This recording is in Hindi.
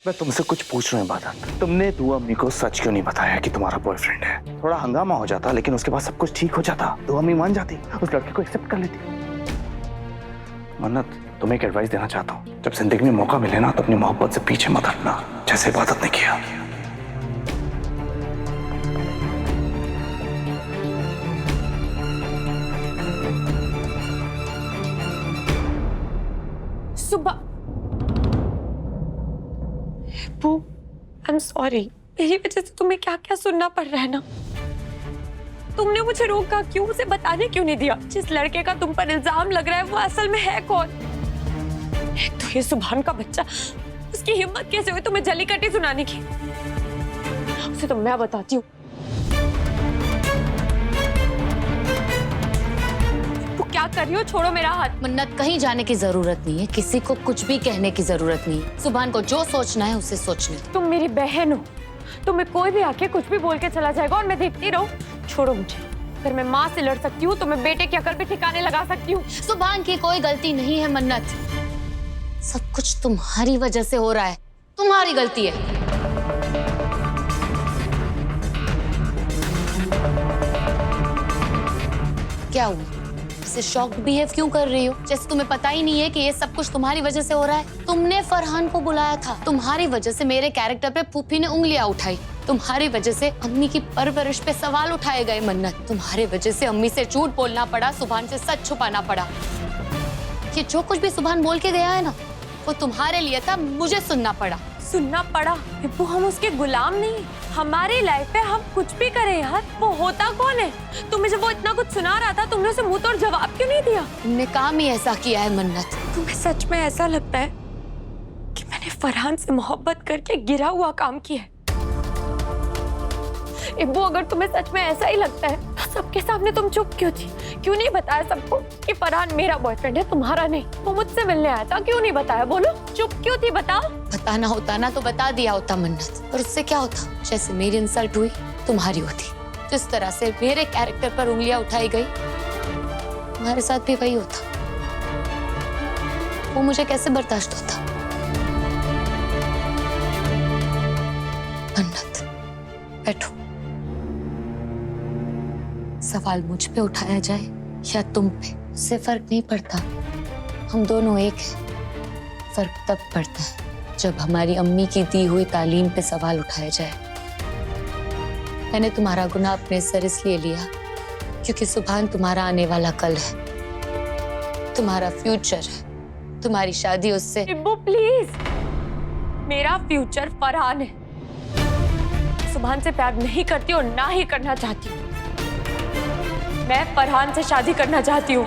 मैं तुमसे कुछ पूछ रहा हूँ इबादत, तुमने दुआ अम्मी को सच क्यों नहीं बताया कि तुम्हारा बॉयफ्रेंड है? थोड़ा हंगामा हो जाता, लेकिन उसके बाद सब कुछ ठीक हो जाता। दुआ अम्मी मान जाती, उस लड़के को एक्सेप्ट कर लेती। मन्नत, तुम्हें एक एडवाइस देना चाहता हूँ, जब जिंदगी में मौका मिले ना तो अपनी मोहब्बत से पीछे मत हटना, जैसे इबादत ने किया। सुबह आई एम सॉरी, मेरी वजह से तुम्हें क्या क्या सुनना पड़ रहा है ना। तुमने मुझे रोका क्यों, उसे बताने क्यों नहीं दिया? जिस लड़के का तुम पर इल्जाम लग रहा है वो असल में है कौन? एक तो ये सुभान का बच्चा, उसकी हिम्मत कैसे हुई तुम्हें जली कटी सुनाने की? उसे तो मैं बताती हूँ। क्या कर रही हो? छोड़ो मेरा हाथ। मन्नत, कहीं जाने की जरूरत नहीं है, किसी को कुछ भी कहने की जरूरत नहीं है। सुभान को जो सोचना है उसे सोचने दो। तुम मेरी बहन हो, तुम्हें कोई भी आके कुछ भी बोल के चला जाएगा और मैं देखती रहूं? छोड़ो मुझे। अगर मैं माँ से लड़ सकती हूँ तो मैं बेटे की अकल पे ठिकाने लगा सकती हूँ। सुभान की कोई गलती नहीं है मन्नत, सब कुछ तुम्हारी वजह से हो रहा है, तुम्हारी गलती है। क्या हुआ? ऐसे शॉक्ड बिहेव क्यों कर रही हो, जैसे तुम्हें पता ही नहीं है कि ये सब कुछ तुम्हारी वजह से हो रहा है? तुमने फरहान को बुलाया था, तुम्हारी वजह से मेरे कैरेक्टर पे फूफी ने उंगलियां उठाई, तुम्हारी वजह से अम्मी की परवरिश पे सवाल उठाए गए मन्नत, तुम्हारे वजह से अम्मी से झूठ बोलना पड़ा, सुभान से सच छुपाना पड़ा। ये जो कुछ भी सुभान बोल के गया है ना, वो तुम्हारे लिए था, मुझे सुनना पड़ा। सुनना पड़ा? विप्पू, हम उसके गुलाम नहीं, हमारी लाइफ पे हम कुछ भी करें यार। वो होता कौन है? तुम्हें जब वो इतना कुछ सुना रहा था तुमने उसे मुंह तोड़ जवाब क्यों नहीं दिया? तुमने काम ही ऐसा किया है मन्नत। तुम्हें सच में ऐसा लगता है कि मैंने फरहान से मोहब्बत करके गिरा हुआ काम किया है? इब्बू, अगर तुम्हें सच में ऐसा ही लगता है तो सबके सामने तुम चुप क्यों थी? क्यों नहीं बताया सबको कि फरहान मेरा बॉयफ्रेंड है, तुम्हारा नहीं? वो मुझसे मिलने आया था, क्यों नहीं बताया? बोलो, चुप क्यों थी? बताओ। बताना होता ना तो बता दिया होता मन्नत, पर उससे क्या होता? जैसे मेरी इंसल्ट हुई तुम्हारी होती, जिस तरह से मेरे कैरेक्टर पर उंगलियां उठाई गई तुम्हारे साथ भी वही होता। वो मुझे कैसे बर्दाश्त होता? मन्नत, बैठो। सवाल मुझ पे उठाया जाए या तुम पे, उससे फर्क नहीं पड़ता, हम दोनों एक हैं। फर्क तब पड़ता है जब हमारी अम्मी की दी हुई तालीम पे सवाल उठाया जाए। मैंने तुम्हारा गुनाह अपने सर इसलिए लिया क्योंकि सुभान तुम्हारा आने वाला कल है, तुम्हारा फ्यूचर है, तुम्हारी शादी उससे। इब्बू प्लीज, मेरा फ्यूचर फरहान है। सुभान से प्यार नहीं करती और ना ही करना चाहती हूँ। मैं फरहान से शादी करना चाहती हूँ।